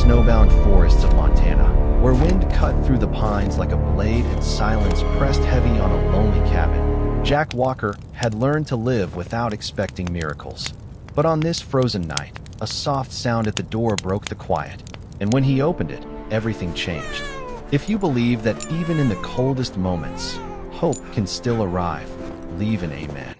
snowbound forests of Montana, where wind cut through the pines like a blade and silence pressed heavy on a lonely cabin. Jack Walker had learned to live without expecting miracles. But on this frozen night, a soft sound at the door broke the quiet, and when he opened it, everything changed. If you believe that even in the coldest moments, hope can still arrive, leave an amen.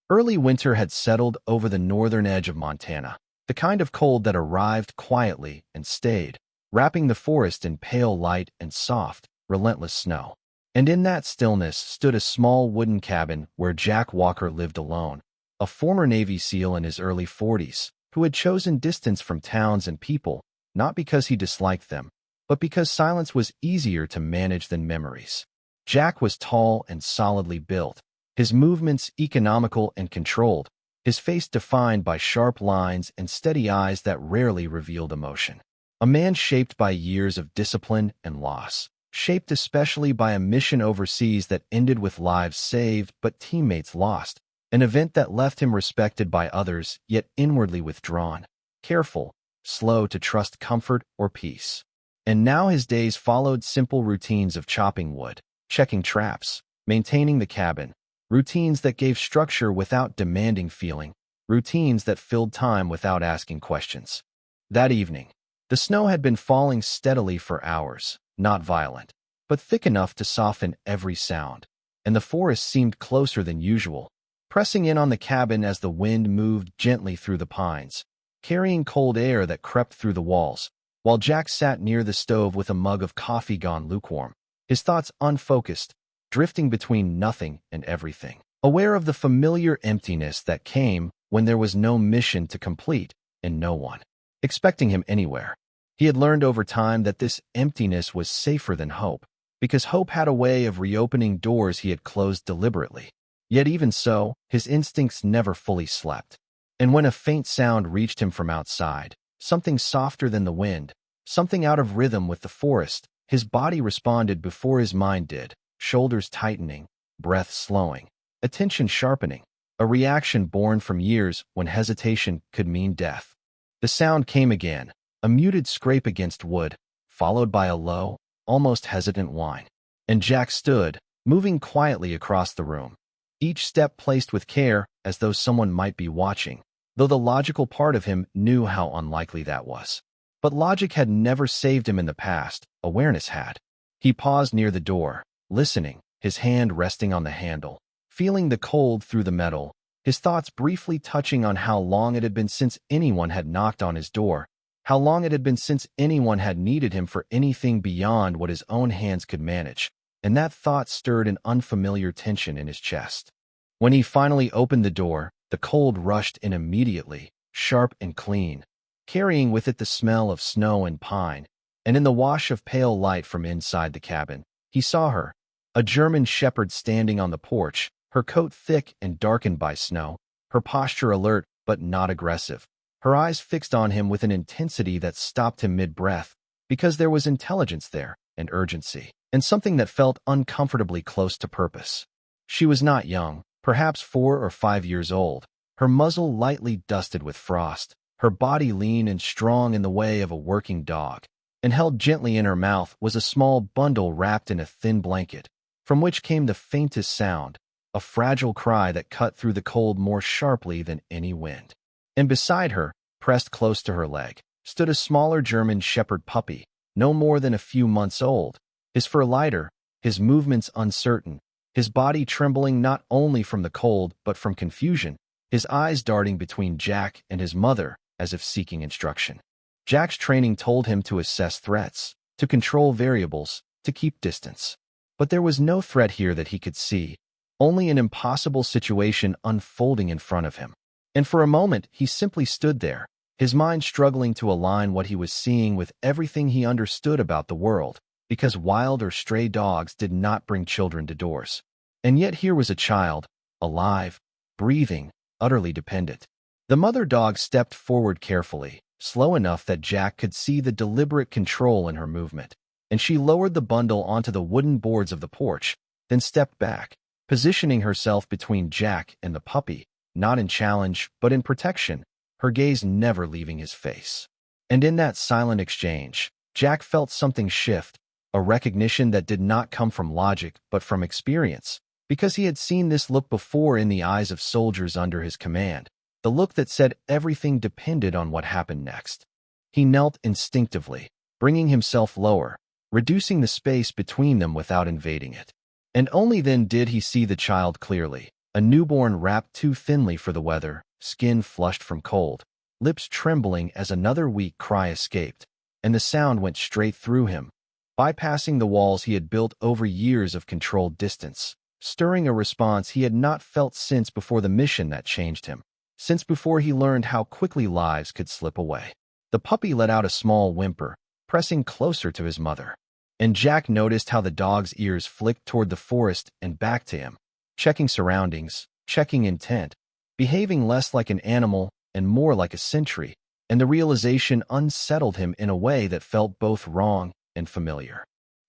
Early winter had settled over the northern edge of Montana, the kind of cold that arrived quietly and stayed, wrapping the forest in pale light and soft, relentless snow. And in that stillness stood a small wooden cabin where Jack Walker lived alone, a former Navy SEAL in his early 40s, who had chosen distance from towns and people, not because he disliked them, but because silence was easier to manage than memories. Jack was tall and solidly built, his movements economical and controlled, his face defined by sharp lines and steady eyes that rarely revealed emotion. A man shaped by years of discipline and loss, shaped especially by a mission overseas that ended with lives saved but teammates lost, an event that left him respected by others yet inwardly withdrawn, careful, slow to trust comfort or peace. And now his days followed simple routines of chopping wood, checking traps, maintaining the cabin, routines that gave structure without demanding feeling, routines that filled time without asking questions. That evening, the snow had been falling steadily for hours, not violent, but thick enough to soften every sound, and the forest seemed closer than usual, pressing in on the cabin as the wind moved gently through the pines, carrying cold air that crept through the walls, while Jack sat near the stove with a mug of coffee gone lukewarm, his thoughts unfocused, drifting between nothing and everything, aware of the familiar emptiness that came when there was no mission to complete and no one expecting him anywhere. He had learned over time that this emptiness was safer than hope, because hope had a way of reopening doors he had closed deliberately. Yet even so, his instincts never fully slept. And when a faint sound reached him from outside, something softer than the wind, something out of rhythm with the forest, his body responded before his mind did, shoulders tightening, breath slowing, attention sharpening, a reaction born from years when hesitation could mean death. The sound came again, a muted scrape against wood, followed by a low, almost hesitant whine. And Jack stood, moving quietly across the room, each step placed with care as though someone might be watching, though the logical part of him knew how unlikely that was. But logic had never saved him in the past, awareness had. He paused near the door, listening, his hand resting on the handle, feeling the cold through the metal, his thoughts briefly touching on how long it had been since anyone had knocked on his door, how long it had been since anyone had needed him for anything beyond what his own hands could manage, and that thought stirred an unfamiliar tension in his chest. When he finally opened the door, the cold rushed in immediately, sharp and clean, carrying with it the smell of snow and pine, and in the wash of pale light from inside the cabin, he saw her, a German shepherd standing on the porch, her coat thick and darkened by snow, her posture alert but not aggressive, her eyes fixed on him with an intensity that stopped him mid-breath, because there was intelligence there, and urgency, and something that felt uncomfortably close to purpose. She was not young, perhaps 4 or 5 years old, her muzzle lightly dusted with frost, her body lean and strong in the way of a working dog, and held gently in her mouth was a small bundle wrapped in a thin blanket, from which came the faintest sound, a fragile cry that cut through the cold more sharply than any wind. And beside her, pressed close to her leg, stood a smaller German shepherd puppy, no more than a few months old, his fur lighter, his movements uncertain, his body trembling not only from the cold but from confusion, his eyes darting between Jack and his mother as if seeking instruction. Jack's training told him to assess threats, to control variables, to keep distance. But there was no threat here that he could see, only an impossible situation unfolding in front of him. And for a moment, he simply stood there, his mind struggling to align what he was seeing with everything he understood about the world, because wild or stray dogs did not bring children to doors. And yet here was a child, alive, breathing, utterly dependent. The mother dog stepped forward carefully, slow enough that Jack could see the deliberate control in her movement, and she lowered the bundle onto the wooden boards of the porch, then stepped back, positioning herself between Jack and the puppy, not in challenge but in protection, her gaze never leaving his face. And in that silent exchange, Jack felt something shift, a recognition that did not come from logic but from experience, because he had seen this look before in the eyes of soldiers under his command, the look that said everything depended on what happened next. He knelt instinctively, bringing himself lower, reducing the space between them without invading it. And only then did he see the child clearly, a newborn wrapped too thinly for the weather, skin flushed from cold, lips trembling as another weak cry escaped, and the sound went straight through him, bypassing the walls he had built over years of controlled distance, stirring a response he had not felt since before the mission that changed him, since before he learned how quickly lives could slip away. The puppy let out a small whimper, pressing closer to his mother. And Jack noticed how the dog's ears flicked toward the forest and back to him, checking surroundings, checking intent, behaving less like an animal and more like a sentry, and the realization unsettled him in a way that felt both wrong and familiar.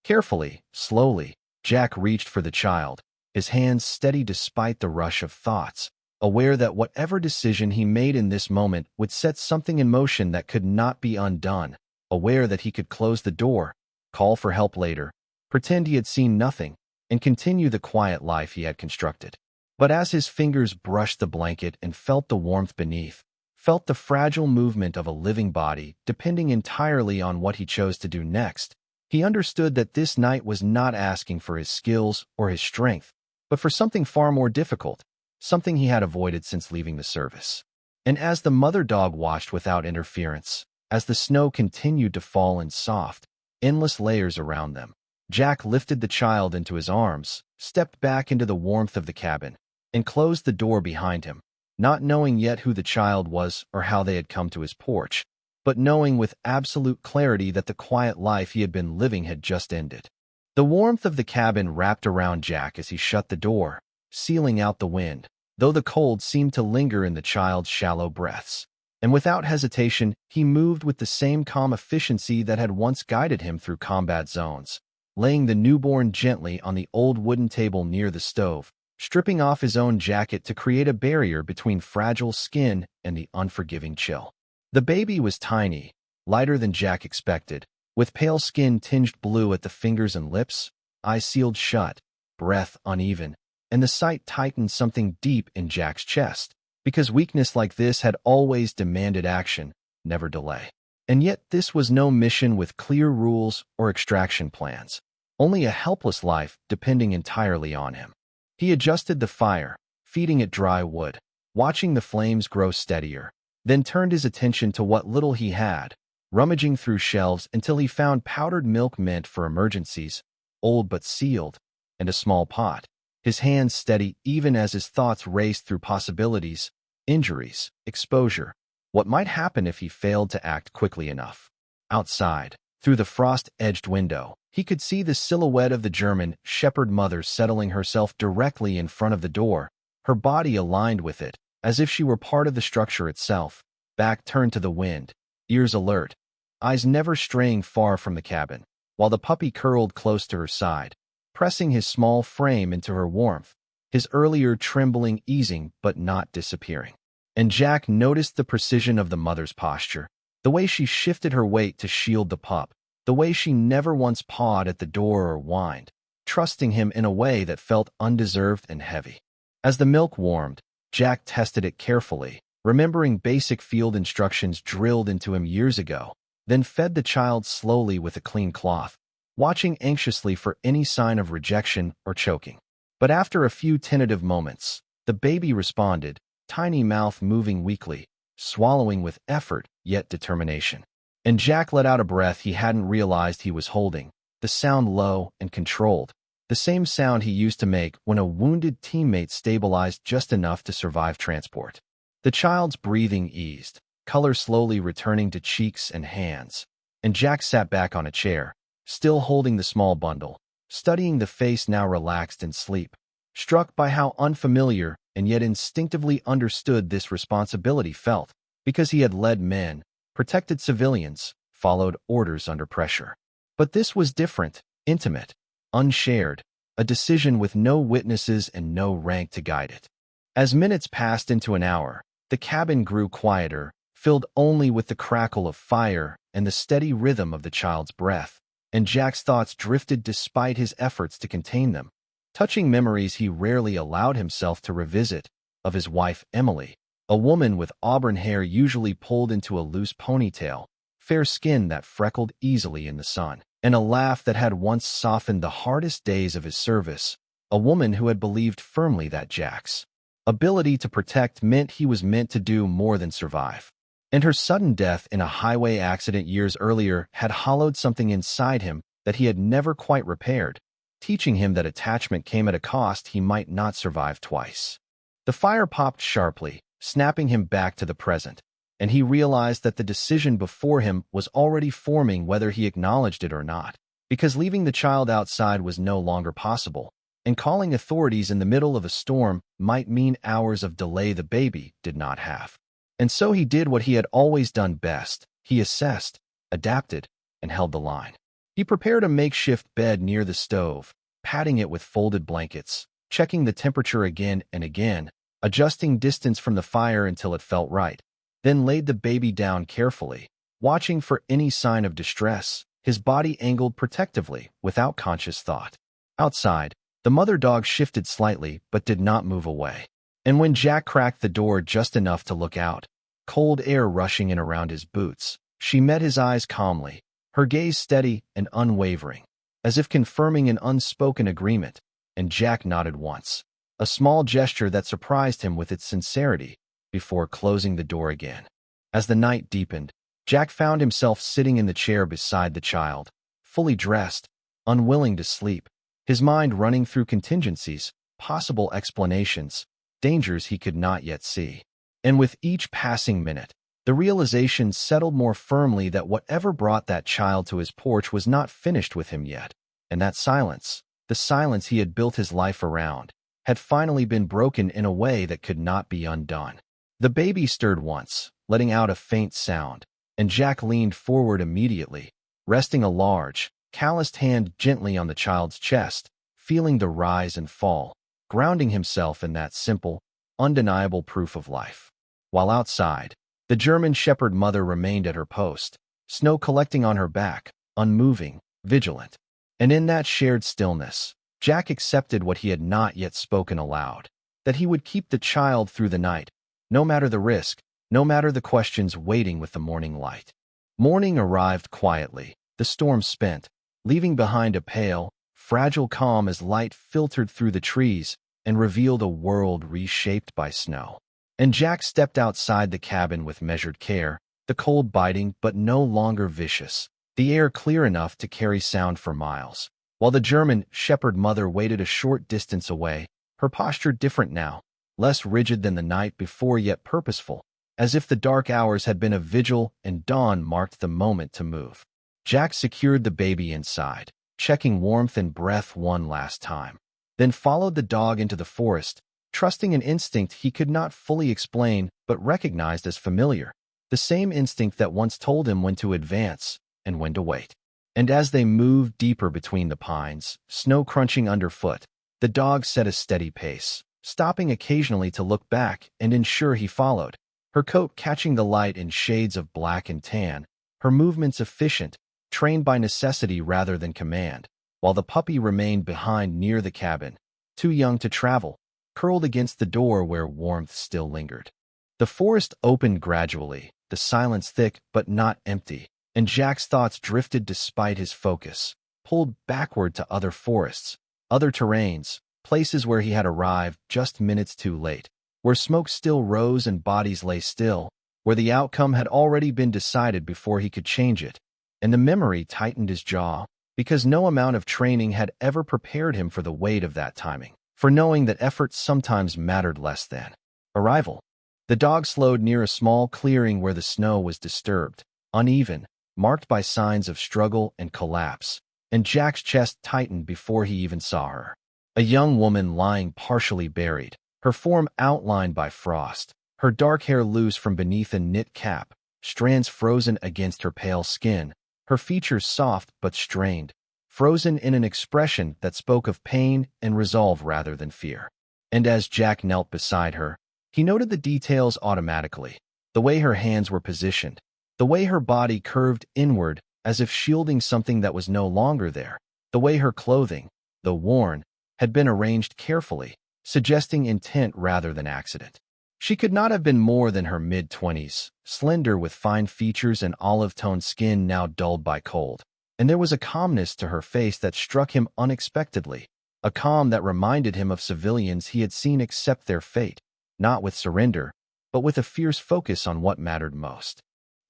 Carefully, slowly, Jack reached for the child, his hands steady despite the rush of thoughts, aware that whatever decision he made in this moment would set something in motion that could not be undone, aware that he could close the door, call for help later, pretend he had seen nothing, and continue the quiet life he had constructed. But as his fingers brushed the blanket and felt the warmth beneath, felt the fragile movement of a living body depending entirely on what he chose to do next, he understood that this night was not asking for his skills or his strength, but for something far more difficult, something he had avoided since leaving the service. And as the mother dog watched without interference, as the snow continued to fall in soft, endless layers around them, Jack lifted the child into his arms, stepped back into the warmth of the cabin, and closed the door behind him, not knowing yet who the child was or how they had come to his porch, but knowing with absolute clarity that the quiet life he had been living had just ended. The warmth of the cabin wrapped around Jack as he shut the door, sealing out the wind, though the cold seemed to linger in the child's shallow breaths. And without hesitation, he moved with the same calm efficiency that had once guided him through combat zones, laying the newborn gently on the old wooden table near the stove, stripping off his own jacket to create a barrier between fragile skin and the unforgiving chill. The baby was tiny, lighter than Jack expected, with pale skin tinged blue at the fingers and lips, eyes sealed shut, breath uneven, and the sight tightened something deep in Jack's chest, because weakness like this had always demanded action, never delay. And yet this was no mission with clear rules or extraction plans, only a helpless life depending entirely on him. He adjusted the fire, feeding it dry wood, watching the flames grow steadier, then turned his attention to what little he had, rummaging through shelves until he found powdered milk meant for emergencies, old but sealed, and a small pot, his hands steady even as his thoughts raced through possibilities, injuries, exposure, what might happen if he failed to act quickly enough. Outside, through the frost-edged window, he could see the silhouette of the German shepherd mother settling herself directly in front of the door, her body aligned with it, as if she were part of the structure itself, back turned to the wind, ears alert, eyes never straying far from the cabin, while the puppy curled close to her side, pressing his small frame into her warmth, his earlier trembling easing but not disappearing. And Jack noticed the precision of the mother's posture, the way she shifted her weight to shield the pup, the way she never once pawed at the door or whined, trusting him in a way that felt undeserved and heavy. As the milk warmed, Jack tested it carefully, remembering basic field instructions drilled into him years ago, then fed the child slowly with a clean cloth, watching anxiously for any sign of rejection or choking. But after a few tentative moments, the baby responded, tiny mouth moving weakly, swallowing with effort yet determination. And Jack let out a breath he hadn't realized he was holding, the sound low and controlled, the same sound he used to make when a wounded teammate stabilized just enough to survive transport. The child's breathing eased, color slowly returning to cheeks and hands, and Jack sat back on a chair, still holding the small bundle, studying the face now relaxed in sleep, struck by how unfamiliar and yet instinctively understood this responsibility felt, because he had led men, protected civilians, followed orders under pressure. But this was different, intimate, unshared, a decision with no witnesses and no rank to guide it. As minutes passed into an hour, the cabin grew quieter, filled only with the crackle of fire and the steady rhythm of the child's breath, and Jack's thoughts drifted despite his efforts to contain them. Touching memories he rarely allowed himself to revisit, of his wife Emily, a woman with auburn hair usually pulled into a loose ponytail, fair skin that freckled easily in the sun, and a laugh that had once softened the hardest days of his service, a woman who had believed firmly that Jack's ability to protect meant he was meant to do more than survive. And her sudden death in a highway accident years earlier had hollowed something inside him that he had never quite repaired, teaching him that attachment came at a cost he might not survive twice. The fire popped sharply, snapping him back to the present, and he realized that the decision before him was already forming whether he acknowledged it or not, because leaving the child outside was no longer possible, and calling authorities in the middle of a storm might mean hours of delay the baby did not have. And so he did what he had always done best. He assessed, adapted, and held the line. He prepared a makeshift bed near the stove, padding it with folded blankets, checking the temperature again and again, adjusting distance from the fire until it felt right, then laid the baby down carefully, watching for any sign of distress, his body angled protectively without conscious thought. Outside, the mother dog shifted slightly but did not move away. And when Jack cracked the door just enough to look out, cold air rushing in around his boots, she met his eyes calmly, her gaze steady and unwavering, as if confirming an unspoken agreement, and Jack nodded once, a small gesture that surprised him with its sincerity, before closing the door again. As the night deepened, Jack found himself sitting in the chair beside the child, fully dressed, unwilling to sleep, his mind running through contingencies, possible explanations, dangers he could not yet see. And with each passing minute, the realization settled more firmly that whatever brought that child to his porch was not finished with him yet, and that silence, the silence he had built his life around, had finally been broken in a way that could not be undone. The baby stirred once, letting out a faint sound, and Jack leaned forward immediately, resting a large, calloused hand gently on the child's chest, feeling the rise and fall, grounding himself in that simple, undeniable proof of life. While outside, the German Shepherd mother remained at her post, snow collecting on her back, unmoving, vigilant. And in that shared stillness, Jack accepted what he had not yet spoken aloud, that he would keep the child through the night, no matter the risk, no matter the questions waiting with the morning light. Morning arrived quietly, the storm spent, leaving behind a pale, fragile calm as light filtered through the trees and revealed a world reshaped by snow. And Jack stepped outside the cabin with measured care, the cold biting but no longer vicious, the air clear enough to carry sound for miles, while the German Shepherd mother waited a short distance away, her posture different now, less rigid than the night before yet purposeful, as if the dark hours had been a vigil and dawn marked the moment to move. Jack secured the baby inside, checking warmth and breath one last time, then followed the dog into the forest, trusting an instinct he could not fully explain but recognized as familiar, the same instinct that once told him when to advance and when to wait. And as they moved deeper between the pines, snow crunching underfoot, the dog set a steady pace, stopping occasionally to look back and ensure he followed, her coat catching the light in shades of black and tan, her movements efficient, trained by necessity rather than command, while the puppy remained behind near the cabin, too young to travel, curled against the door where warmth still lingered. The forest opened gradually, the silence thick but not empty, and Jack's thoughts drifted despite his focus, pulled backward to other forests, other terrains, places where he had arrived just minutes too late, where smoke still rose and bodies lay still, where the outcome had already been decided before he could change it. And the memory tightened his jaw, because no amount of training had ever prepared him for the weight of that timing, for knowing that effort sometimes mattered less than arrival. The dog slowed near a small clearing where the snow was disturbed, uneven, marked by signs of struggle and collapse, and Jack's chest tightened before he even saw her. A young woman lying partially buried, her form outlined by frost, her dark hair loose from beneath a knit cap, strands frozen against her pale skin, her features soft but strained, frozen in an expression that spoke of pain and resolve rather than fear. And as Jack knelt beside her, he noted the details automatically, the way her hands were positioned, the way her body curved inward as if shielding something that was no longer there, the way her clothing, though worn, had been arranged carefully, suggesting intent rather than accident. She could not have been more than her mid-20s, slender with fine features and olive-toned skin now dulled by cold. And there was a calmness to her face that struck him unexpectedly, a calm that reminded him of civilians he had seen accept their fate, not with surrender, but with a fierce focus on what mattered most.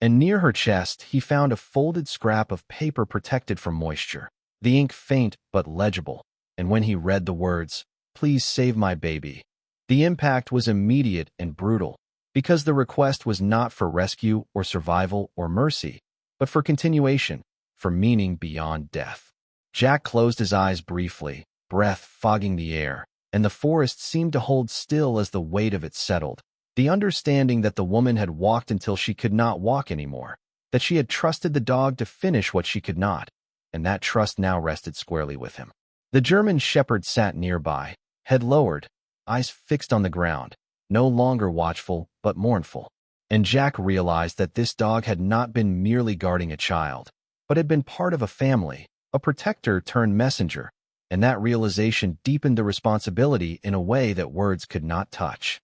And near her chest he found a folded scrap of paper protected from moisture, the ink faint but legible, and when he read the words, "Please save my baby," the impact was immediate and brutal, because the request was not for rescue or survival or mercy, but for continuation, for meaning beyond death. Jack closed his eyes briefly, breath fogging the air, and the forest seemed to hold still as the weight of it settled. The understanding that the woman had walked until she could not walk anymore, that she had trusted the dog to finish what she could not, and that trust now rested squarely with him. The German shepherd sat nearby, head lowered, eyes fixed on the ground, no longer watchful but mournful. And Jack realized that this dog had not been merely guarding a child, but had been part of a family, a protector turned messenger, and that realization deepened the responsibility in a way that words could not touch.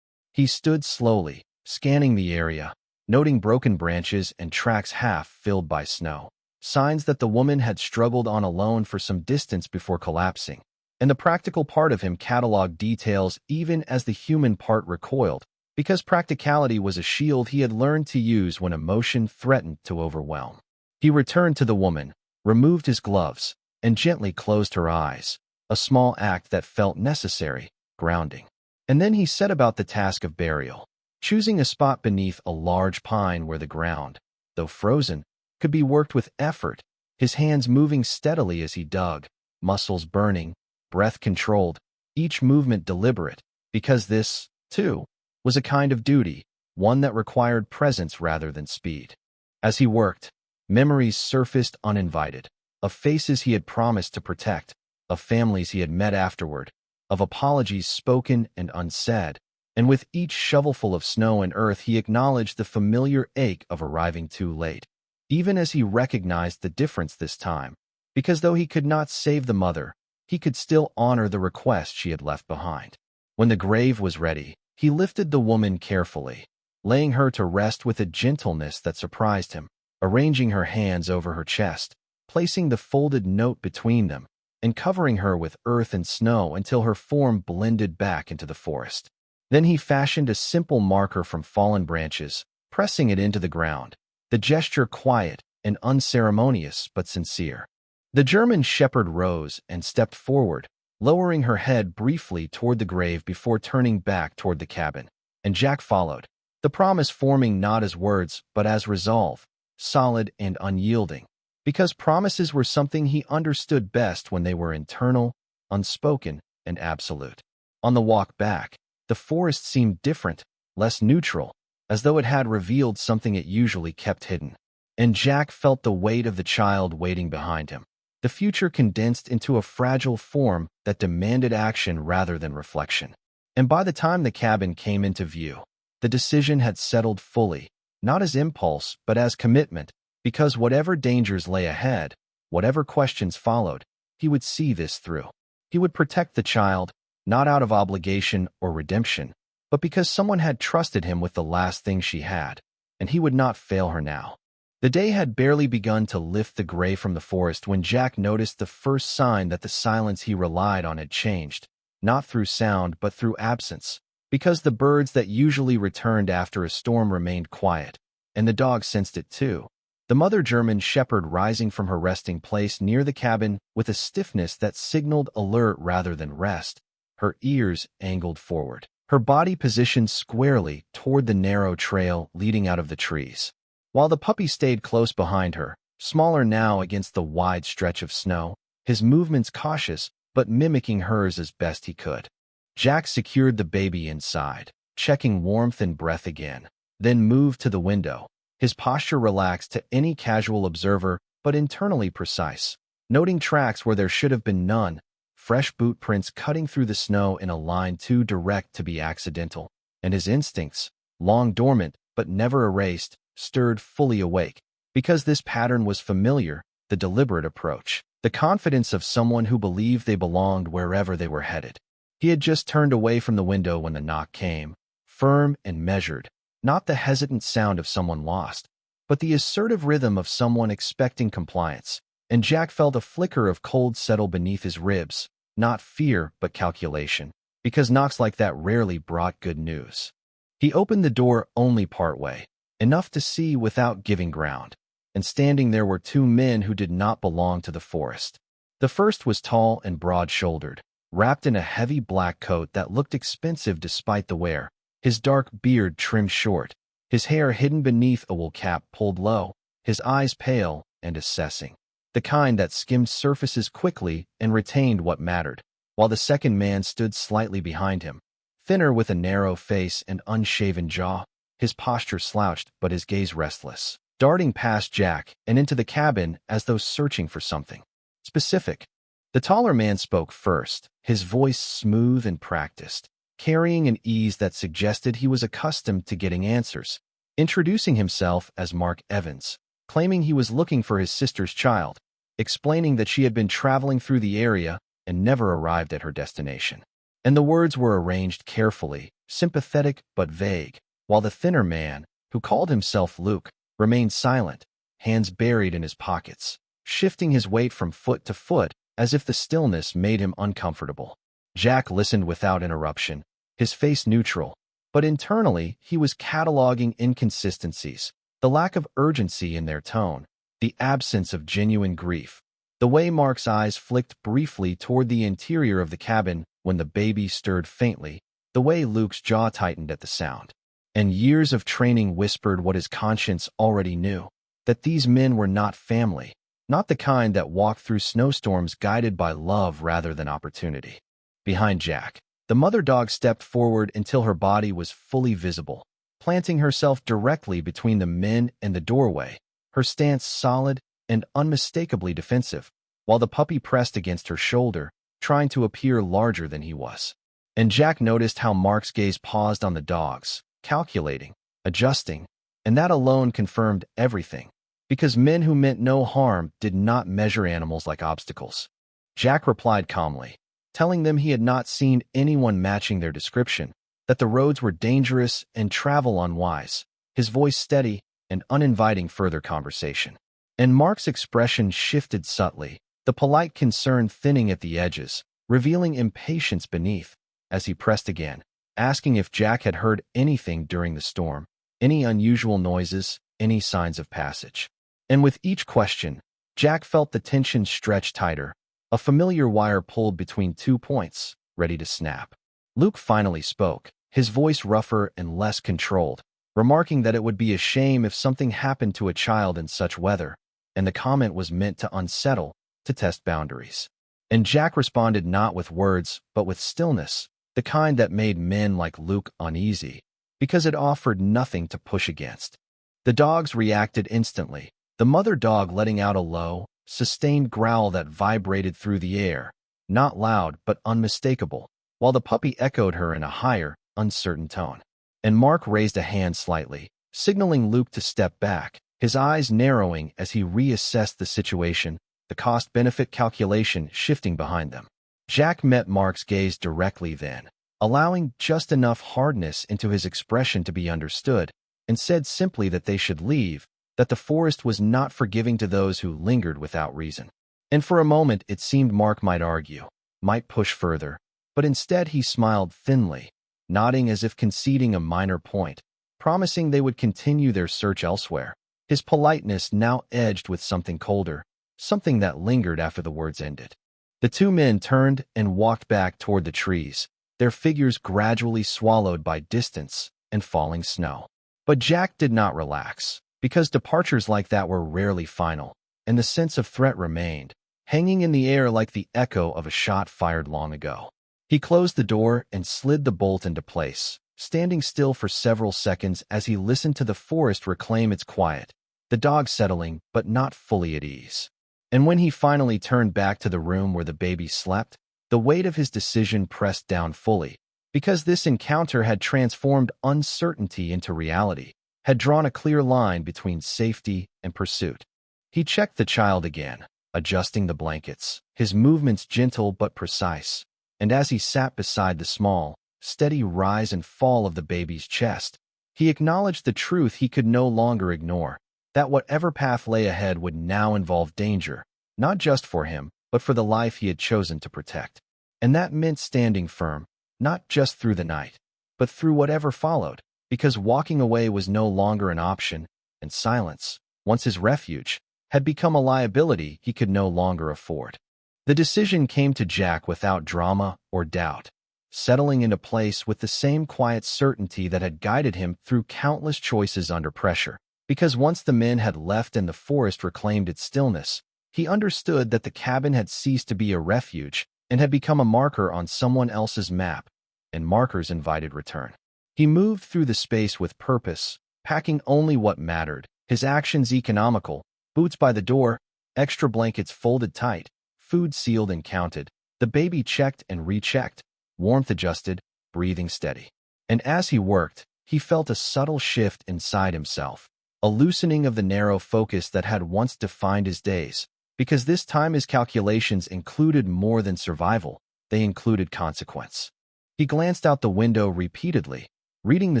He stood slowly, scanning the area, noting broken branches and tracks half filled by snow, signs that the woman had struggled on alone for some distance before collapsing. And the practical part of him cataloged details even as the human part recoiled, because practicality was a shield he had learned to use when emotion threatened to overwhelm. He returned to the woman, removed his gloves, and gently closed her eyes, a small act that felt necessary, grounding. And then he set about the task of burial, choosing a spot beneath a large pine where the ground, though frozen, could be worked with effort, his hands moving steadily as he dug, muscles burning, breath controlled, each movement deliberate, because this, too, was a kind of duty, one that required presence rather than speed. As he worked, memories surfaced uninvited, of faces he had promised to protect, of families he had met afterward, of apologies spoken and unsaid, and with each shovelful of snow and earth he acknowledged the familiar ache of arriving too late, even as he recognized the difference this time, because though he could not save the mother, he could still honor the request she had left behind. When the grave was ready, he lifted the woman carefully, laying her to rest with a gentleness that surprised him, arranging her hands over her chest, placing the folded note between them, and covering her with earth and snow until her form blended back into the forest. Then he fashioned a simple marker from fallen branches, pressing it into the ground, the gesture quiet and unceremonious but sincere. The German shepherd rose and stepped forward, lowering her head briefly toward the grave before turning back toward the cabin, and Jack followed, the promise forming not as words but as resolve, solid and unyielding, because promises were something he understood best when they were internal, unspoken, and absolute. On the walk back, the forest seemed different, less neutral, as though it had revealed something it usually kept hidden. And Jack felt the weight of the child waiting behind him, the future condensed into a fragile form that demanded action rather than reflection. And by the time the cabin came into view, the decision had settled fully, not as impulse but as commitment, because whatever dangers lay ahead, whatever questions followed, he would see this through. He would protect the child, not out of obligation or redemption, but because someone had trusted him with the last thing she had, and he would not fail her now. The day had barely begun to lift the gray from the forest when Jack noticed the first sign that the silence he relied on had changed, not through sound but through absence, because the birds that usually returned after a storm remained quiet, and the dog sensed it too. The mother German shepherd rising from her resting place near the cabin with a stiffness that signaled alert rather than rest, her ears angled forward, her body positioned squarely toward the narrow trail leading out of the trees, while the puppy stayed close behind her, smaller now against the wide stretch of snow, his movements cautious but mimicking hers as best he could. Jack secured the baby inside, checking warmth and breath again, then moved to the window, his posture relaxed to any casual observer but internally precise, noting tracks where there should have been none, fresh boot prints cutting through the snow in a line too direct to be accidental, and his instincts, long dormant, but never erased, stirred fully awake. Because this pattern was familiar, the deliberate approach, the confidence of someone who believed they belonged wherever they were headed. He had just turned away from the window when the knock came, firm and measured, not the hesitant sound of someone lost, but the assertive rhythm of someone expecting compliance. And Jack felt a flicker of cold settle beneath his ribs, not fear but calculation, because knocks like that rarely brought good news. He opened the door only partway, enough to see without giving ground, and standing there were two men who did not belong to the forest. The first was tall and broad-shouldered, wrapped in a heavy black coat that looked expensive despite the wear, his dark beard trimmed short, his hair hidden beneath a wool cap pulled low, his eyes pale and assessing, the kind that skimmed surfaces quickly and retained what mattered, while the second man stood slightly behind him, thinner with a narrow face and unshaven jaw, his posture slouched but his gaze restless, darting past Jack and into the cabin as though searching for something specific. The taller man spoke first, his voice smooth and practiced, carrying an ease that suggested he was accustomed to getting answers, introducing himself as Mark Evans, claiming he was looking for his sister's child, explaining that she had been traveling through the area and never arrived at her destination. And the words were arranged carefully, sympathetic but vague, while the thinner man, who called himself Luke, remained silent, hands buried in his pockets, shifting his weight from foot to foot as if the stillness made him uncomfortable. Jack listened without interruption, his face neutral, but internally he was cataloging inconsistencies, the lack of urgency in their tone, the absence of genuine grief, the way Mark's eyes flicked briefly toward the interior of the cabin when the baby stirred faintly, the way Luke's jaw tightened at the sound. And years of training whispered what his conscience already knew, that these men were not family, not the kind that walked through snowstorms guided by love rather than opportunity. Behind Jack, the mother dog stepped forward until her body was fully visible, planting herself directly between the men and the doorway, her stance solid and unmistakably defensive, while the puppy pressed against her shoulder, trying to appear larger than he was. And Jack noticed how Mark's gaze paused on the dogs, calculating, adjusting, and that alone confirmed everything, because men who meant no harm did not measure animals like obstacles. Jack replied calmly, telling them he had not seen anyone matching their description, that the roads were dangerous and travel unwise, his voice steady and uninviting further conversation. And Mark's expression shifted subtly, the polite concern thinning at the edges, revealing impatience beneath, as he pressed again, asking if Jack had heard anything during the storm, any unusual noises, any signs of passage. And with each question, Jack felt the tension stretch tighter, a familiar wire pulled between 2 points, ready to snap. Luke finally spoke, his voice rougher and less controlled, remarking that it would be a shame if something happened to a child in such weather, and the comment was meant to unsettle, to test boundaries. And Jack responded not with words, but with stillness, the kind that made men like Luke uneasy, because it offered nothing to push against. The dogs reacted instantly, the mother dog letting out a low, sustained growl that vibrated through the air, not loud but unmistakable, while the puppy echoed her in a higher, uncertain tone. And Mark raised a hand slightly, signaling Luke to step back, his eyes narrowing as he reassessed the situation, the cost-benefit calculation shifting behind them. Jack met Mark's gaze directly then, allowing just enough hardness into his expression to be understood, and said simply that they should leave, that the forest was not forgiving to those who lingered without reason. And for a moment it seemed Mark might argue, might push further, but instead he smiled thinly, nodding as if conceding a minor point, promising they would continue their search elsewhere, his politeness now edged with something colder, something that lingered after the words ended. The two men turned and walked back toward the trees, their figures gradually swallowed by distance and falling snow. But Jack did not relax, because departures like that were rarely final, and the sense of threat remained, hanging in the air like the echo of a shot fired long ago. He closed the door and slid the bolt into place, standing still for several seconds as he listened to the forest reclaim its quiet, the dog settling but not fully at ease. And when he finally turned back to the room where the baby slept, the weight of his decision pressed down fully, because this encounter had transformed uncertainty into reality, had drawn a clear line between safety and pursuit. He checked the child again, adjusting the blankets, his movements gentle but precise. And as he sat beside the small, steady rise and fall of the baby's chest, he acknowledged the truth he could no longer ignore, that whatever path lay ahead would now involve danger, not just for him, but for the life he had chosen to protect. And that meant standing firm, not just through the night, but through whatever followed, because walking away was no longer an option, and silence, once his refuge, had become a liability he could no longer afford. The decision came to Jack without drama or doubt, settling into place with the same quiet certainty that had guided him through countless choices under pressure. Because once the men had left and the forest reclaimed its stillness, he understood that the cabin had ceased to be a refuge and had become a marker on someone else's map, and markers invited return. He moved through the space with purpose, packing only what mattered, his actions economical, boots by the door, extra blankets folded tight, food sealed and counted, the baby checked and rechecked, warmth adjusted, breathing steady. And as he worked, he felt a subtle shift inside himself, a loosening of the narrow focus that had once defined his days, because this time his calculations included more than survival, they included consequence. He glanced out the window repeatedly, reading the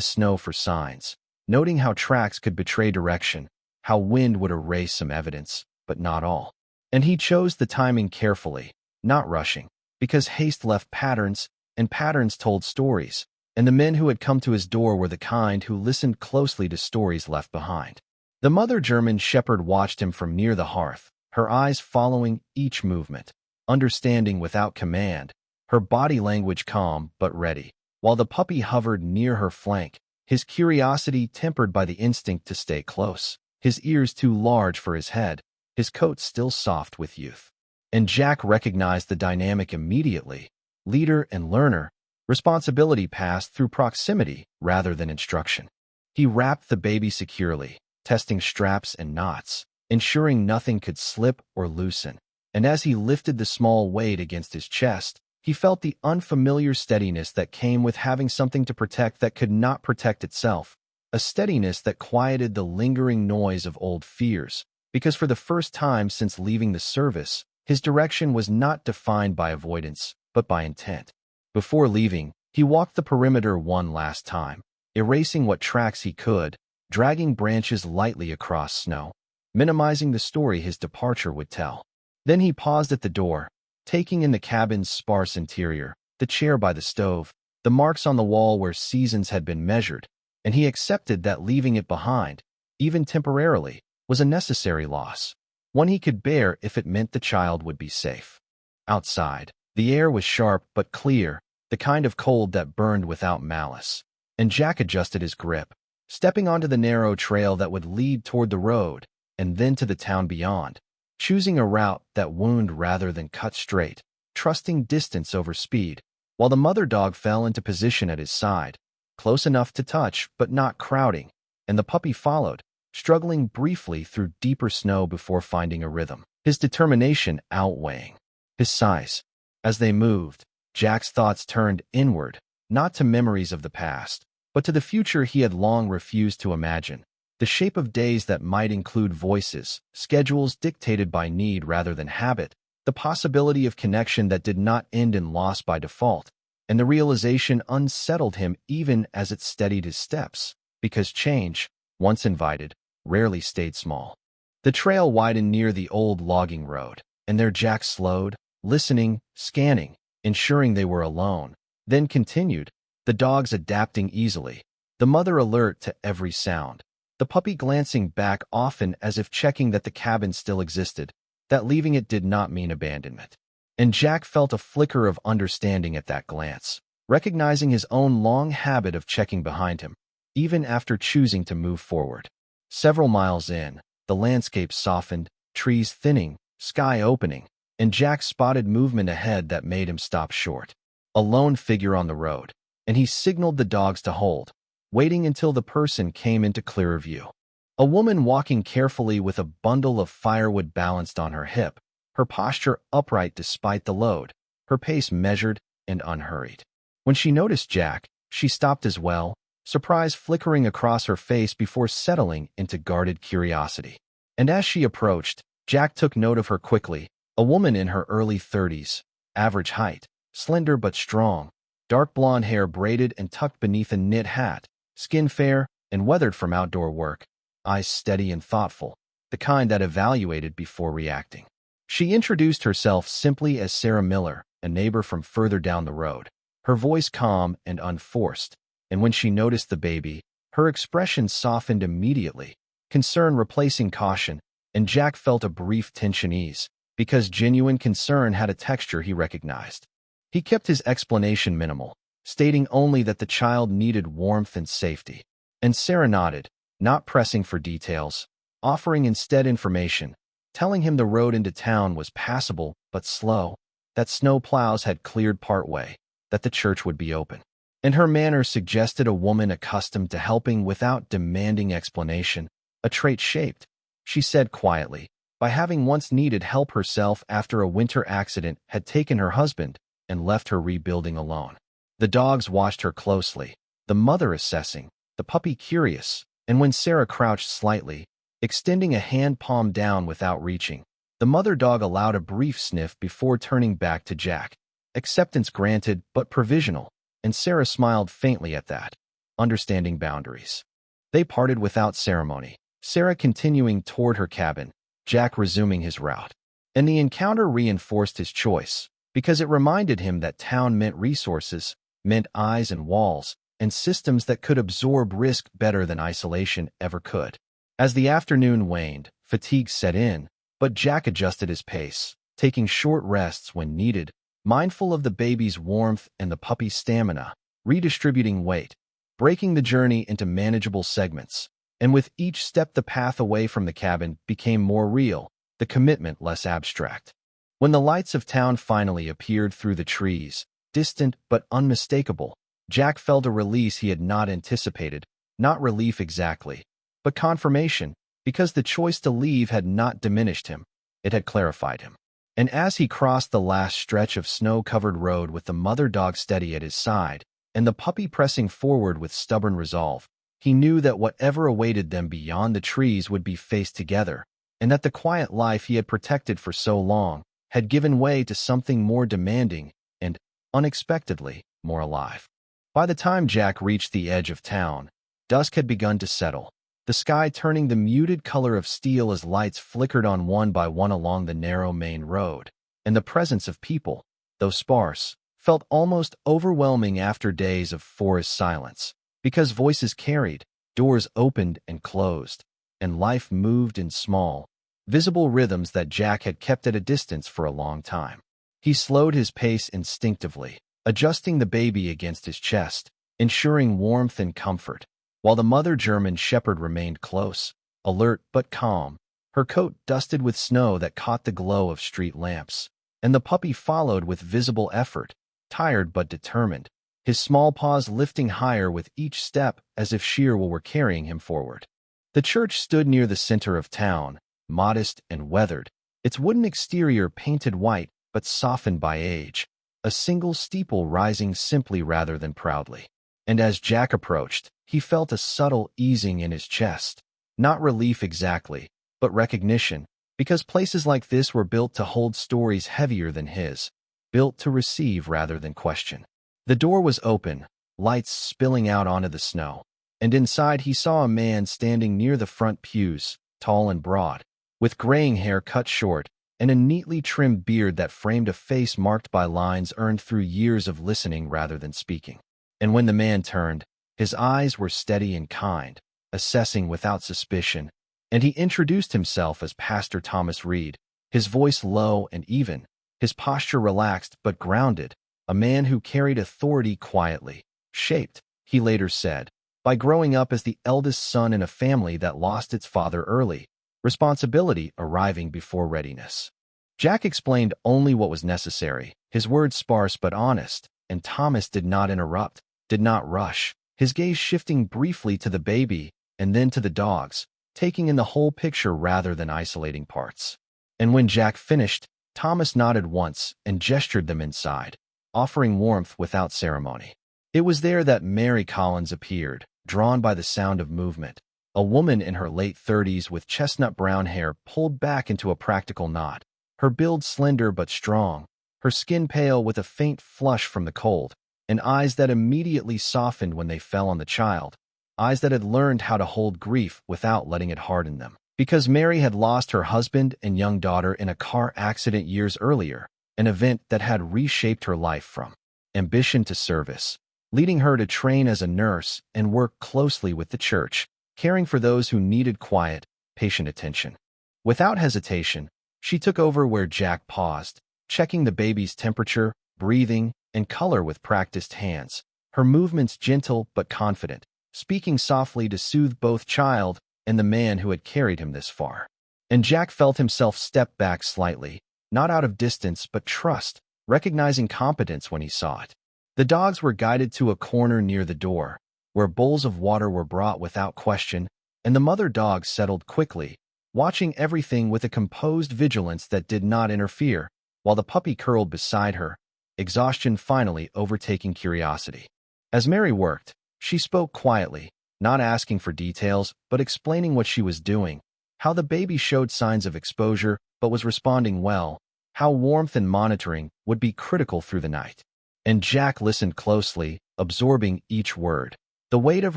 snow for signs, noting how tracks could betray direction, how wind would erase some evidence, but not all. And he chose the timing carefully, not rushing, because haste left patterns, and patterns told stories, and the men who had come to his door were the kind who listened closely to stories left behind. The mother German shepherd watched him from near the hearth, her eyes following each movement, understanding without command, her body language calm but ready, while the puppy hovered near her flank, his curiosity tempered by the instinct to stay close, his ears too large for his head, his coat still soft with youth. And Jack recognized the dynamic immediately. Leader and learner, responsibility passed through proximity rather than instruction. He wrapped the baby securely, testing straps and knots, ensuring nothing could slip or loosen. And as he lifted the small weight against his chest, he felt the unfamiliar steadiness that came with having something to protect that could not protect itself, a steadiness that quieted the lingering noise of old fears, because for the first time since leaving the service, his direction was not defined by avoidance, but by intent. Before leaving, he walked the perimeter one last time, erasing what tracks he could, dragging branches lightly across snow, minimizing the story his departure would tell. Then he paused at the door, taking in the cabin's sparse interior, the chair by the stove, the marks on the wall where seasons had been measured, and he accepted that leaving it behind, even temporarily, was a necessary loss, one he could bear if it meant the child would be safe. Outside, the air was sharp but clear, the kind of cold that burned without malice, and Jack adjusted his grip, stepping onto the narrow trail that would lead toward the road, and then to the town beyond, choosing a route that wound rather than cut straight, trusting distance over speed, while the mother dog fell into position at his side, close enough to touch but not crowding, and the puppy followed, struggling briefly through deeper snow before finding a rhythm, his determination outweighing his size. As they moved, Jack's thoughts turned inward, not to memories of the past, but to the future he had long refused to imagine, the shape of days that might include voices, schedules dictated by need rather than habit, the possibility of connection that did not end in loss by default, and the realization unsettled him even as it steadied his steps, because change, once invited, rarely stayed small. The trail widened near the old logging road, and there Jack slowed, listening, scanning, ensuring they were alone, then continued, the dogs adapting easily, the mother alert to every sound, the puppy glancing back often as if checking that the cabin still existed, that leaving it did not mean abandonment. And Jack felt a flicker of understanding at that glance, recognizing his own long habit of checking behind him, even after choosing to move forward. Several miles in, the landscape softened, trees thinning, sky opening, and Jack spotted movement ahead that made him stop short. A lone figure on the road, and he signaled the dogs to hold, waiting until the person came into clearer view. A woman walking carefully with a bundle of firewood balanced on her hip, her posture upright despite the load, her pace measured and unhurried. When she noticed Jack, she stopped as well, surprise flickering across her face before settling into guarded curiosity. And as she approached, Jack took note of her quickly, a woman in her early 30s, average height, slender but strong, dark blonde hair braided and tucked beneath a knit hat, skin fair and weathered from outdoor work, eyes steady and thoughtful, the kind that evaluated before reacting. She introduced herself simply as Sarah Miller, a neighbor from further down the road, her voice calm and unforced, and when she noticed the baby, her expression softened immediately, concern replacing caution, and Jack felt a brief tension ease, because genuine concern had a texture he recognized. He kept his explanation minimal, stating only that the child needed warmth and safety. And Sarah nodded, not pressing for details, offering instead information, telling him the road into town was passable but slow, that snow plows had cleared partway, that the church would be open. And her manner suggested a woman accustomed to helping without demanding explanation, a trait shaped, she said quietly, by having once needed help herself after a winter accident had taken her husband and left her rebuilding alone. The dogs watched her closely, the mother assessing, the puppy curious, and when Sarah crouched slightly, extending a hand palm down without reaching, the mother dog allowed a brief sniff before turning back to Jack. Acceptance granted, but provisional, and Sarah smiled faintly at that, understanding boundaries. They parted without ceremony, Sarah continuing toward her cabin, Jack resuming his route. And the encounter reinforced his choice, because it reminded him that town meant resources, meant eyes and walls, and systems that could absorb risk better than isolation ever could. As the afternoon waned, fatigue set in, but Jack adjusted his pace, taking short rests when needed, mindful of the baby's warmth and the puppy's stamina, redistributing weight, breaking the journey into manageable segments. And with each step the path away from the cabin became more real, the commitment less abstract. When the lights of town finally appeared through the trees, distant but unmistakable, Jack felt a release he had not anticipated, not relief exactly, but confirmation, because the choice to leave had not diminished him, it had clarified him. And as he crossed the last stretch of snow-covered road with the mother dog steady at his side, and the puppy pressing forward with stubborn resolve, he knew that whatever awaited them beyond the trees would be faced together, and that the quiet life he had protected for so long had given way to something more demanding and, unexpectedly, more alive. By the time Jack reached the edge of town, dusk had begun to settle, the sky turning the muted color of steel as lights flickered on one by one along the narrow main road, and the presence of people, though sparse, felt almost overwhelming after days of forest silence, because voices carried, doors opened and closed, and life moved in small, visible rhythms that Jack had kept at a distance for a long time. He slowed his pace instinctively, adjusting the baby against his chest, ensuring warmth and comfort, while the mother German shepherd remained close, alert but calm, her coat dusted with snow that caught the glow of street lamps, and the puppy followed with visible effort, tired but determined, his small paws lifting higher with each step as if sheer will were carrying him forward. The church stood near the center of town, modest and weathered, its wooden exterior painted white but softened by age, a single steeple rising simply rather than proudly. And as Jack approached, he felt a subtle easing in his chest, not relief exactly, but recognition, because places like this were built to hold stories heavier than his, built to receive rather than question. The door was open, lights spilling out onto the snow, and inside he saw a man standing near the front pews, tall and broad, with graying hair cut short, and a neatly trimmed beard that framed a face marked by lines earned through years of listening rather than speaking. And when the man turned, his eyes were steady and kind, assessing without suspicion, and he introduced himself as Pastor Thomas Reed, his voice low and even, his posture relaxed but grounded, a man who carried authority quietly, shaped, he later said, by growing up as the eldest son in a family that lost its father early, responsibility arriving before readiness. Jack explained only what was necessary, his words sparse but honest, and Thomas did not interrupt, did not rush, his gaze shifting briefly to the baby and then to the dogs, taking in the whole picture rather than isolating parts. And when Jack finished, Thomas nodded once and gestured them inside, offering warmth without ceremony. It was there that Mary Collins appeared, drawn by the sound of movement. A woman in her late 30s with chestnut brown hair pulled back into a practical knot, her build slender but strong, her skin pale with a faint flush from the cold, and eyes that immediately softened when they fell on the child, eyes that had learned how to hold grief without letting it harden them. Because Mary had lost her husband and young daughter in a car accident years earlier, an event that had reshaped her life from ambition to service, leading her to train as a nurse and work closely with the church, caring for those who needed quiet, patient attention. Without hesitation, she took over where Jack paused, checking the baby's temperature, breathing, and color with practiced hands, her movements gentle but confident, speaking softly to soothe both child and the man who had carried him this far. And Jack felt himself step back slightly, not out of distance but trust, recognizing competence when he saw it. The dogs were guided to a corner near the door, where bowls of water were brought without question, and the mother dog settled quickly, watching everything with a composed vigilance that did not interfere, while the puppy curled beside her, exhaustion finally overtaking curiosity. As Mary worked, she spoke quietly, not asking for details, but explaining what she was doing, how the baby showed signs of exposure but was responding well, how warmth and monitoring would be critical through the night. And Jack listened closely, absorbing each word, the weight of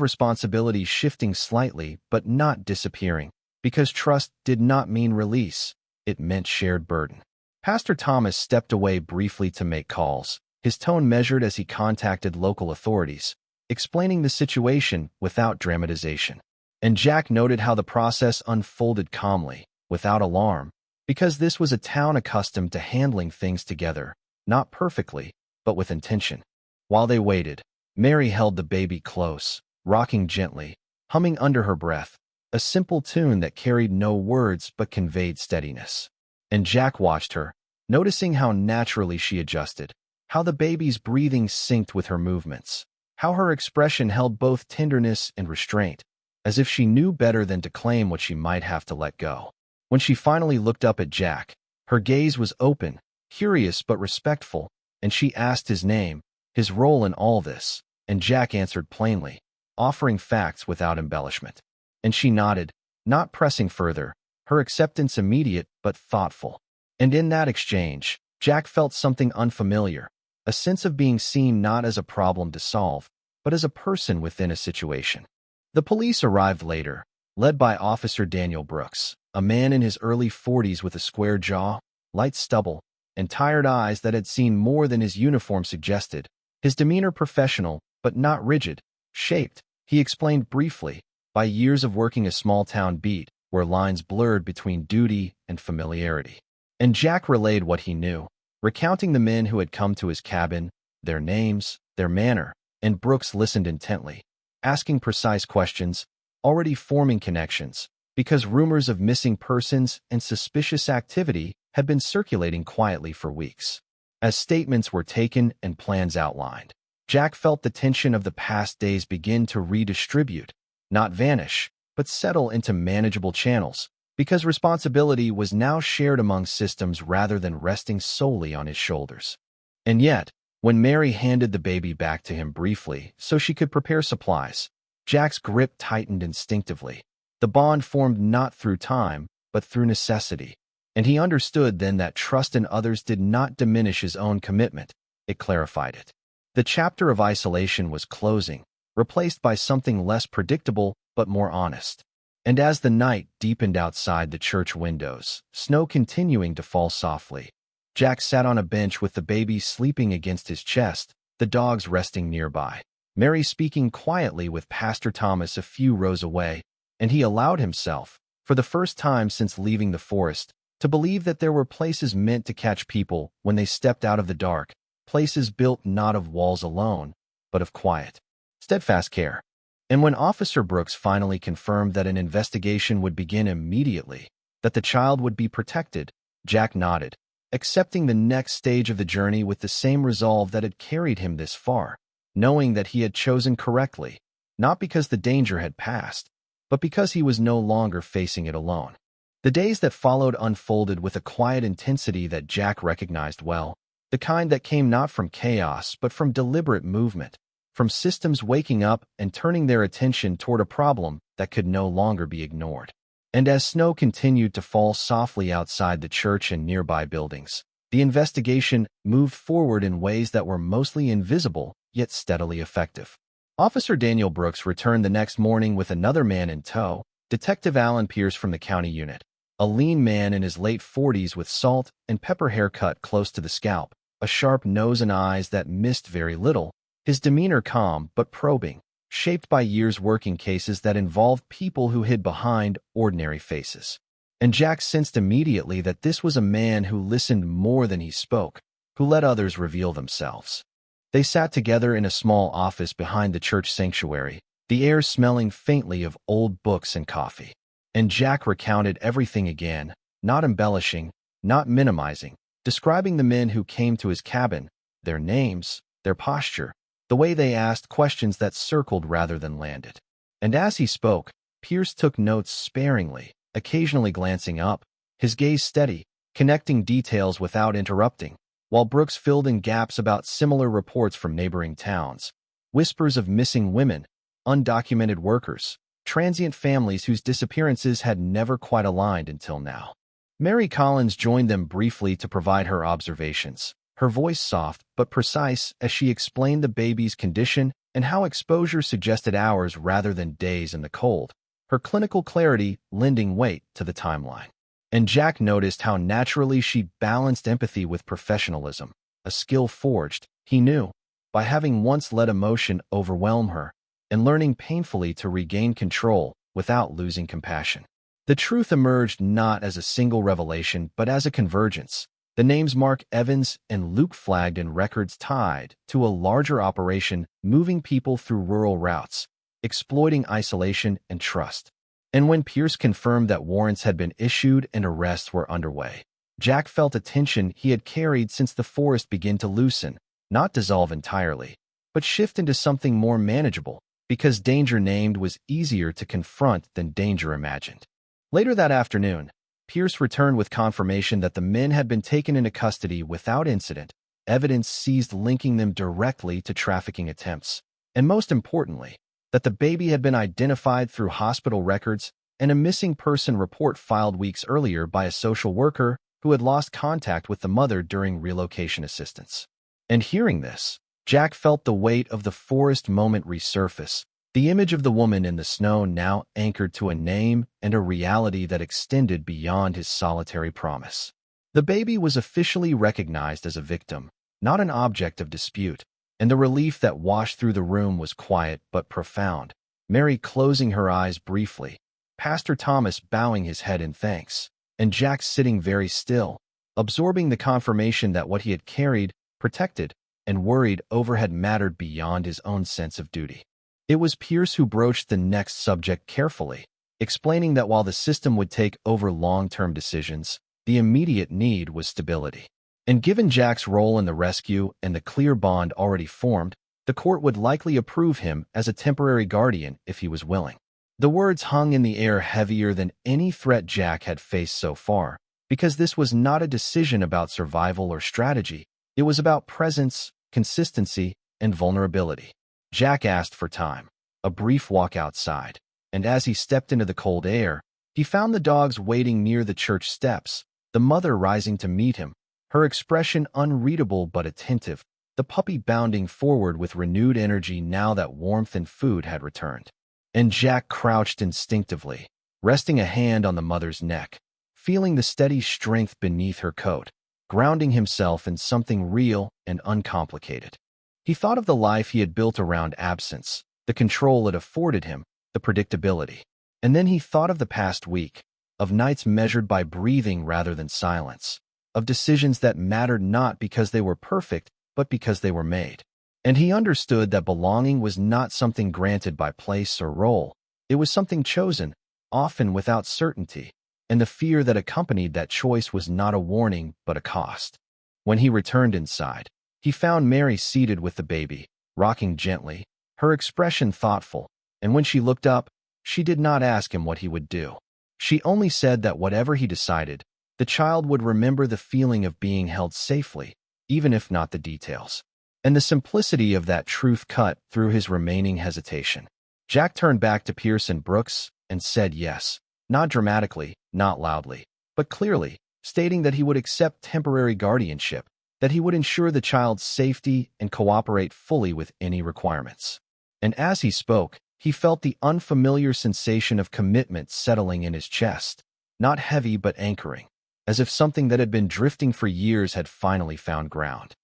responsibility shifting slightly but not disappearing, because trust did not mean release, it meant shared burden. Pastor Thomas stepped away briefly to make calls, his tone measured as he contacted local authorities, explaining the situation without dramatization. And Jack noted how the process unfolded calmly, without alarm, because this was a town accustomed to handling things together, not perfectly, but with intention. While they waited, Mary held the baby close, rocking gently, humming under her breath, a simple tune that carried no words but conveyed steadiness. And Jack watched her, noticing how naturally she adjusted, how the baby's breathing synced with her movements, how her expression held both tenderness and restraint, as if she knew better than to claim what she might have to let go. When she finally looked up at Jack, her gaze was open, curious but respectful, and she asked his name, his role in all this, and Jack answered plainly, offering facts without embellishment. And she nodded, not pressing further, her acceptance immediate but thoughtful. And in that exchange, Jack felt something unfamiliar, a sense of being seen not as a problem to solve, but as a person within a situation. The police arrived later, led by Officer Daniel Brooks, a man in his early 40s with a square jaw, light stubble, and tired eyes that had seen more than his uniform suggested. His demeanor professional, but not rigid, shaped, he explained briefly, by years of working a small-town beat where lines blurred between duty and familiarity. And Jack relayed what he knew, recounting the men who had come to his cabin, their names, their manner, and Brooks listened intently, asking precise questions, already forming connections, because rumors of missing persons and suspicious activity had been circulating quietly for weeks. As statements were taken and plans outlined, Jack felt the tension of the past days begin to redistribute, not vanish, but settle into manageable channels, because responsibility was now shared among systems rather than resting solely on his shoulders. And yet, when Mary handed the baby back to him briefly so she could prepare supplies, Jack's grip tightened instinctively. The bond formed not through time, but through necessity. And he understood then that trust in others did not diminish his own commitment, it clarified it. The chapter of isolation was closing, replaced by something less predictable but more honest. And as the night deepened outside the church windows, snow continuing to fall softly, Jack sat on a bench with the baby sleeping against his chest, the dogs resting nearby, Mary speaking quietly with Pastor Thomas a few rows away, and he allowed himself, for the first time since leaving the forest, to believe that there were places meant to catch people when they stepped out of the dark, places built not of walls alone, but of quiet, steadfast care. And when Officer Brooks finally confirmed that an investigation would begin immediately, that the child would be protected, Jack nodded, accepting the next stage of the journey with the same resolve that had carried him this far, knowing that he had chosen correctly, not because the danger had passed, but because he was no longer facing it alone. The days that followed unfolded with a quiet intensity that Jack recognized well, the kind that came not from chaos but from deliberate movement, from systems waking up and turning their attention toward a problem that could no longer be ignored. And as snow continued to fall softly outside the church and nearby buildings, the investigation moved forward in ways that were mostly invisible yet steadily effective. Officer Daniel Brooks returned the next morning with another man in tow, Detective Alan Pierce from the county unit, a lean man in his late 40s with salt and pepper haircut close to the scalp, a sharp nose and eyes that missed very little, his demeanor calm but probing, shaped by years working cases that involved people who hid behind ordinary faces. And Jack sensed immediately that this was a man who listened more than he spoke, who let others reveal themselves. They sat together in a small office behind the church sanctuary, the air smelling faintly of old books and coffee. And Jack recounted everything again, not embellishing, not minimizing, describing the men who came to his cabin, their names, their posture, the way they asked questions that circled rather than landed. And as he spoke, Pierce took notes sparingly, occasionally glancing up, his gaze steady, connecting details without interrupting, while Brooks filled in gaps about similar reports from neighboring towns, whispers of missing women, undocumented workers, transient families whose disappearances had never quite aligned until now. Mary Collins joined them briefly to provide her observations, her voice soft but precise as she explained the baby's condition and how exposure suggested hours rather than days in the cold, her clinical clarity lending weight to the timeline. And Jack noticed how naturally she balanced empathy with professionalism, a skill forged, he knew, by having once let emotion overwhelm her and learning painfully to regain control without losing compassion. The truth emerged not as a single revelation but as a convergence. The names Mark Evans and Luke flagged in records tied to a larger operation moving people through rural routes, exploiting isolation and trust. And when Pierce confirmed that warrants had been issued and arrests were underway, Jack felt a tension he had carried since the forest began to loosen, not dissolve entirely, but shift into something more manageable, because danger named was easier to confront than danger imagined. Later that afternoon, Pierce returned with confirmation that the men had been taken into custody without incident, evidence seized linking them directly to trafficking attempts, and most importantly, that the baby had been identified through hospital records and a missing person report filed weeks earlier by a social worker who had lost contact with the mother during relocation assistance. And hearing this, Jack felt the weight of the forest moment resurface, the image of the woman in the snow now anchored to a name and a reality that extended beyond his solitary promise. The baby was officially recognized as a victim, not an object of dispute, and the relief that washed through the room was quiet but profound, Mary closing her eyes briefly, Pastor Thomas bowing his head in thanks, and Jack sitting very still, absorbing the confirmation that what he had carried, protected, and worried over had mattered beyond his own sense of duty. It was Pierce who broached the next subject carefully, explaining that while the system would take over long-term decisions, the immediate need was stability. And given Jack's role in the rescue and the clear bond already formed, the court would likely approve him as a temporary guardian if he was willing. The words hung in the air heavier than any threat Jack had faced so far, because this was not a decision about survival or strategy. It was about presence, consistency, and vulnerability. Jack asked for time, a brief walk outside, and as he stepped into the cold air, he found the dogs waiting near the church steps, the mother rising to meet him, her expression unreadable but attentive, the puppy bounding forward with renewed energy now that warmth and food had returned. And Jack crouched instinctively, resting a hand on the mother's neck, feeling the steady strength beneath her coat, grounding himself in something real and uncomplicated. He thought of the life he had built around absence, the control it afforded him, the predictability. And then he thought of the past week, of nights measured by breathing rather than silence, of decisions that mattered not because they were perfect, but because they were made. And he understood that belonging was not something granted by place or role. It was something chosen, often without certainty, and the fear that accompanied that choice was not a warning but a cost. When he returned inside, he found Mary seated with the baby, rocking gently, her expression thoughtful, and when she looked up, she did not ask him what he would do. She only said that whatever he decided, the child would remember the feeling of being held safely, even if not the details. and the simplicity of that truth cut through his remaining hesitation. Jack turned back to Pearson Brooks and said yes, not dramatically, not loudly, but clearly, stating that he would accept temporary guardianship, that he would ensure the child's safety and cooperate fully with any requirements. And as he spoke, he felt the unfamiliar sensation of commitment settling in his chest, not heavy but anchoring, as if something that had been drifting for years had finally found ground.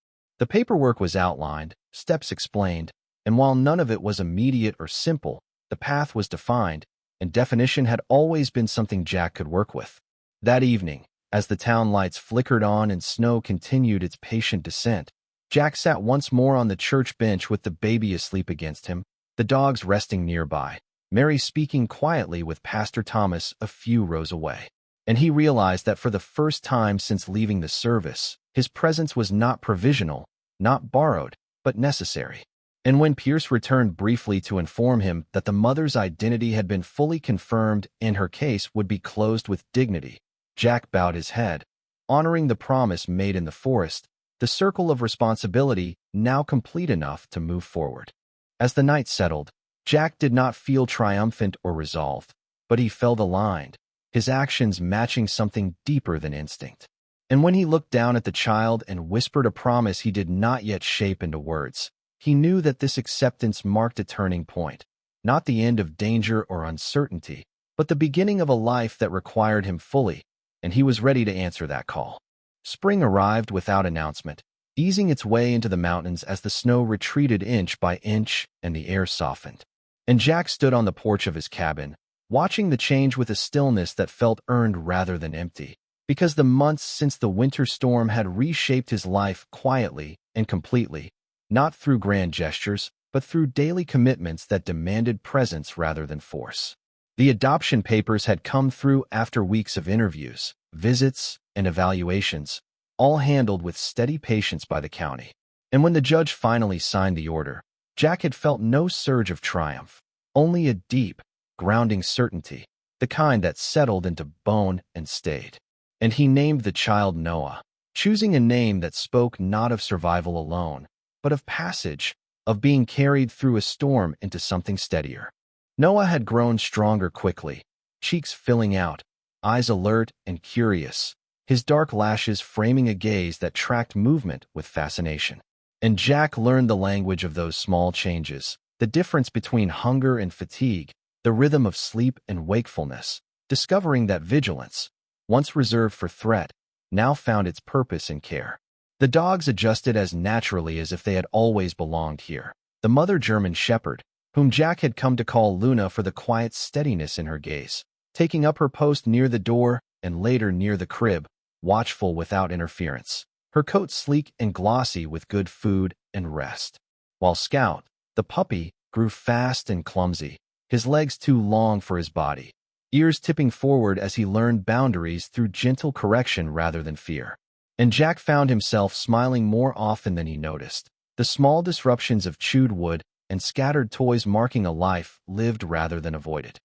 The paperwork was outlined, steps explained, and while none of it was immediate or simple, the path was defined, and definition had always been something Jack could work with. That evening, as the town lights flickered on and snow continued its patient descent, Jack sat once more on the church bench with the baby asleep against him, the dogs resting nearby, Mary speaking quietly with Pastor Thomas a few rows away. And he realized that for the first time since leaving the service, his presence was not provisional, not borrowed, but necessary. And when Pierce returned briefly to inform him that the mother's identity had been fully confirmed and her case would be closed with dignity, Jack bowed his head, honoring the promise made in the forest, the circle of responsibility now complete enough to move forward. As the night settled, Jack did not feel triumphant or resolved, but he felt aligned, his actions matching something deeper than instinct. And when he looked down at the child and whispered a promise he did not yet shape into words, he knew that this acceptance marked a turning point, not the end of danger or uncertainty, but the beginning of a life that required him fully, and he was ready to answer that call. Spring arrived without announcement, easing its way into the mountains as the snow retreated inch by inch and the air softened. And Jack stood on the porch of his cabin, watching the change with a stillness that felt earned rather than empty, because the months since the winter storm had reshaped his life quietly and completely, not through grand gestures, but through daily commitments that demanded presence rather than force. The adoption papers had come through after weeks of interviews, visits, and evaluations, all handled with steady patience by the county. And when the judge finally signed the order, Jack had felt no surge of triumph, only a deep, grounding certainty, the kind that settled into bone and stayed. And he named the child Noah, choosing a name that spoke not of survival alone, but of passage, of being carried through a storm into something steadier. Noah had grown stronger quickly, cheeks filling out, eyes alert and curious, his dark lashes framing a gaze that tracked movement with fascination. And Jack learned the language of those small changes, the difference between hunger and fatigue, the rhythm of sleep and wakefulness, discovering that vigilance, once reserved for threat, now found its purpose in care. The dogs adjusted as naturally as if they had always belonged here. The mother German shepherd, whom Jack had come to call Luna for the quiet steadiness in her gaze, taking up her post near the door and later near the crib, watchful without interference, her coat sleek and glossy with good food and rest. While Scout, the puppy, grew fast and clumsy, his legs too long for his body, ears tipping forward as he learned boundaries through gentle correction rather than fear. And Jack found himself smiling more often than he noticed, the small disruptions of chewed wood and scattered toys marking a life lived rather than avoided.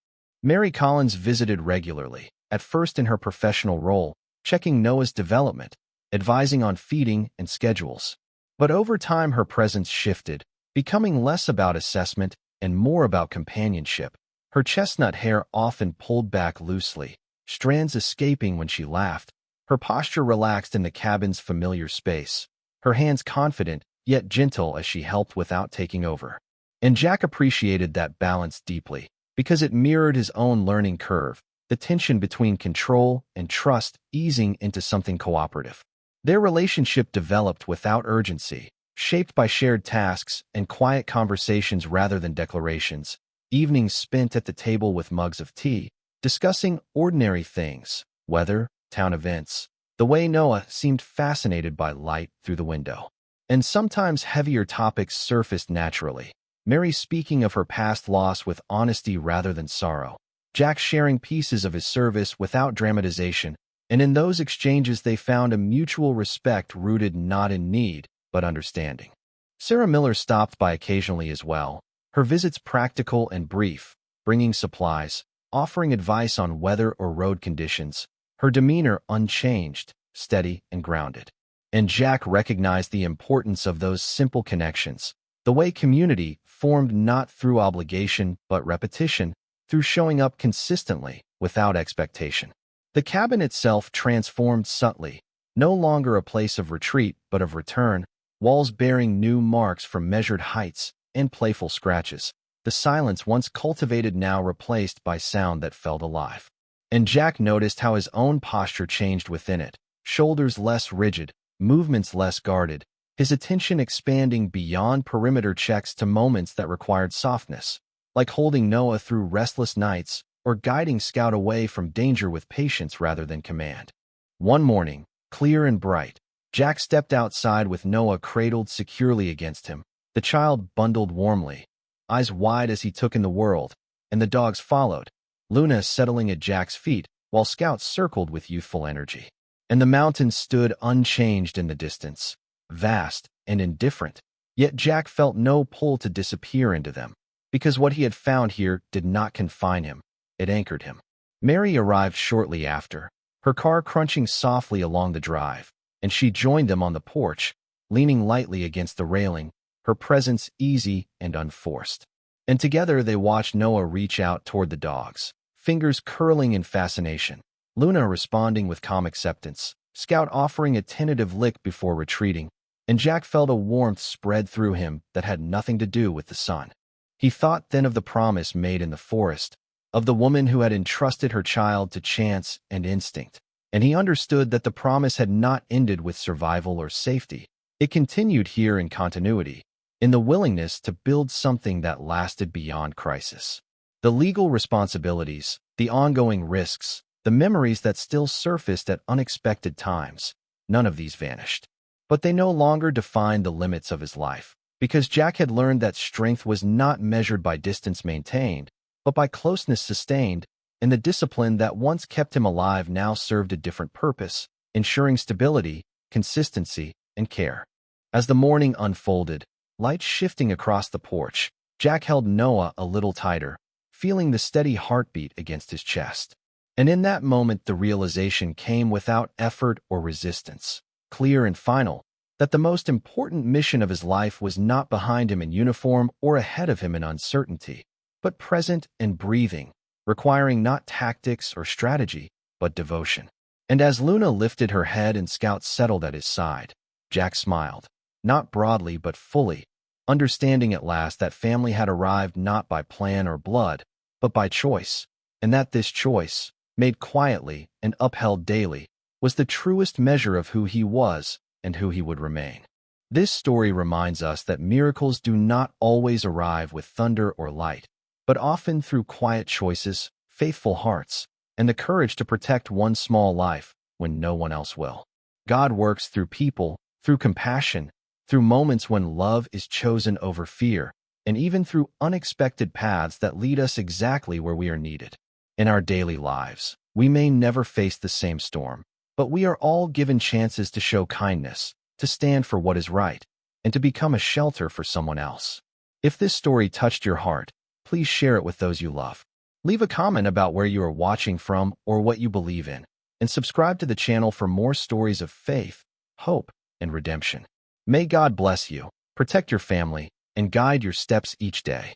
Mary Collins visited regularly, at first in her professional role, checking Noah's development, advising on feeding and schedules. But over time her presence shifted, becoming less about assessment and more about companionship, her chestnut hair often pulled back loosely, strands escaping when she laughed, her posture relaxed in the cabin's familiar space, her hands confident yet gentle as she helped without taking over. And Jack appreciated that balance deeply, because it mirrored his own learning curve, the tension between control and trust easing into something cooperative. Their relationship developed without urgency, shaped by shared tasks and quiet conversations rather than declarations, evenings spent at the table with mugs of tea, discussing ordinary things, weather, town events, the way Noah seemed fascinated by light through the window. And sometimes heavier topics surfaced naturally, Mary speaking of her past loss with honesty rather than sorrow, Jack sharing pieces of his service without dramatization, and in those exchanges they found a mutual respect rooted not in need, but understanding. Sarah Miller stopped by occasionally as well, her visits practical and brief, bringing supplies, offering advice on weather or road conditions, her demeanor unchanged, steady and grounded. And Jack recognized the importance of those simple connections, the way community formed not through obligation but repetition, through showing up consistently without expectation. The cabin itself transformed subtly, no longer a place of retreat but of return, walls bearing new marks from measured heights and playful scratches. The silence once cultivated now replaced by sound that felt alive. And Jack noticed how his own posture changed within it, shoulders less rigid, movements less guarded, his attention expanding beyond perimeter checks to moments that required softness, like holding Noah through restless nights or guiding Scout away from danger with patience rather than command. One morning, clear and bright, Jack stepped outside with Noah cradled securely against him, the child bundled warmly, eyes wide as he took in the world, and the dogs followed, Luna settling at Jack's feet while Scout circled with youthful energy. And the mountains stood unchanged in the distance, vast and indifferent, yet Jack felt no pull to disappear into them, because what he had found here did not confine him, it anchored him. Mary arrived shortly after, her car crunching softly along the drive, and she joined them on the porch, leaning lightly against the railing, her presence easy and unforced. And together they watched Noah reach out toward the dogs, fingers curling in fascination, Luna responding with calm acceptance, Scout offering a tentative lick before retreating, and Jack felt a warmth spread through him that had nothing to do with the sun. He thought then of the promise made in the forest, of the woman who had entrusted her child to chance and instinct, and he understood that the promise had not ended with survival or safety. It continued here in continuity, in the willingness to build something that lasted beyond crisis. The legal responsibilities, the ongoing risks, the memories that still surfaced at unexpected times, none of these vanished. But they no longer defined the limits of his life, because Jack had learned that strength was not measured by distance maintained, but by closeness sustained, and the discipline that once kept him alive now served a different purpose, ensuring stability, consistency, and care. As the morning unfolded, light shifting across the porch, Jack held Noah a little tighter, feeling the steady heartbeat against his chest. And in that moment the realization came without effort or resistance, clear and final, that the most important mission of his life was not behind him in uniform or ahead of him in uncertainty, but present and breathing, requiring not tactics or strategy, but devotion. And as Luna lifted her head and Scout settled at his side, Jack smiled, not broadly but fully, understanding at last that family had arrived not by plan or blood, but by choice, and that this choice, made quietly and upheld daily, was the truest measure of who he was and who he would remain. This story reminds us that miracles do not always arrive with thunder or light, but often through quiet choices, faithful hearts, and the courage to protect one small life when no one else will. God works through people, through compassion, through moments when love is chosen over fear, and even through unexpected paths that lead us exactly where we are needed. In our daily lives, we may never face the same storm, but we are all given chances to show kindness, to stand for what is right, and to become a shelter for someone else. If this story touched your heart, please share it with those you love. Leave a comment about where you are watching from or what you believe in, and subscribe to the channel for more stories of faith, hope, and redemption. May God bless you, protect your family, and guide your steps each day.